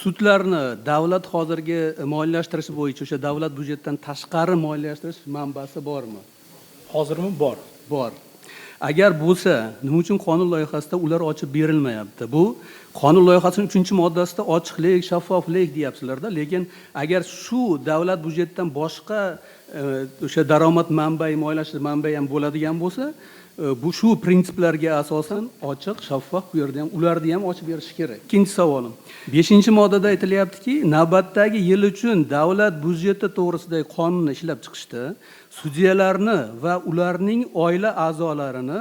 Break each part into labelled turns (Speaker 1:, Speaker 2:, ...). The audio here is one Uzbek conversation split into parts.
Speaker 1: sudlarni davlat hozirgi moliyalashtirish bo'yicha o'sha davlat byudjetidan tashqari moliyalashtirish manbasi bormi?
Speaker 2: Hozirmi bor.
Speaker 1: Bor. Agar bo'lsa, nima uchun qonun loyihasida ular ochib berilmayapti? Bu qonun loyihasining 3-moddasida ochiqlik, shaffoflik deyapsizlar-da, lekin agar shu davlat byudjetidan boshqa o'sha daromad manbai, moliyalashtirish manbai ham bo'ladigan bo'lsa, bu shu prinsiplarga asosan ochiq, shaffof bu yerda ham ularni ham ochib berish kerak. Ikkinchi savolim. 5-moddada aytilyaptiki, navbatdagi yil uchun davlat byudjeti to'g'risidagi qonunni ishlab chiqishda sudyalarni va ularning oila a'zolarini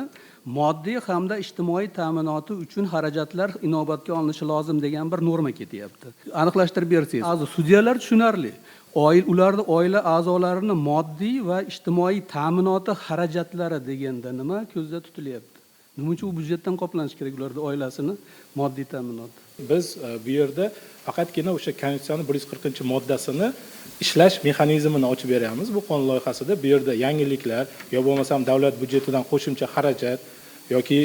Speaker 1: moddiy hamda ijtimoiy ta'minoti uchun xarajatlar inobatga olinishi lozim degan bir norma ketyapti. Aniqlashtirib bersangiz. Hozir sudyalar tushunarli. Ularning oila a'zolarini moddiy va ijtimoiy ta'minoti xarajatlari deganda nima ko'zda tutilyapti? Nima uchun u byudjetdan qoplanishi kerak ularning oilasini moddiy ta'minoti?
Speaker 2: Biz bu yerda faqatgina o'sha konstitutsiyaning 140-moddasini ishlash mexanizmini ochib beryapmiz. Bu qonun loyihasida bu yerda yangiliklar yo bo'lmasam davlat byudjetidan qo'shimcha xarajat yoki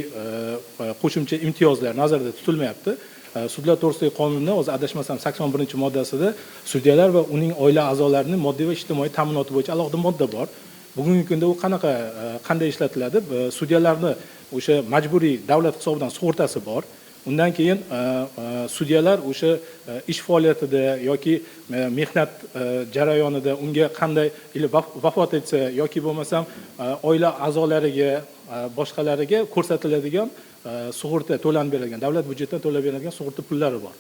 Speaker 2: qo'shimcha imtiyozlar nazarda tutilmayapti. Sudlar to'g'risidagi qonunni o'zi adashmasam 81-moddasida sudyalar va uning oila a'zolarining moddiy va ijtimoiy ta'minoti bo'yicha alohida modda bor. Bugungi kunda u qanday ishlatiladi? Sudyalarni o'sha majburiy davlat hisobidan sug'urtasi bor. Undan keyin sudyalar o'sha ish faoliyatida yoki mehnat jarayonida unga qanday vafot etsa yoki bo'lmasam oila a'zolariga boshqalariga ko'rsatiladigan sug'urta to'lanib berilgan, davlat byudjetidan to'lab berilgan sug'urta pullari bor.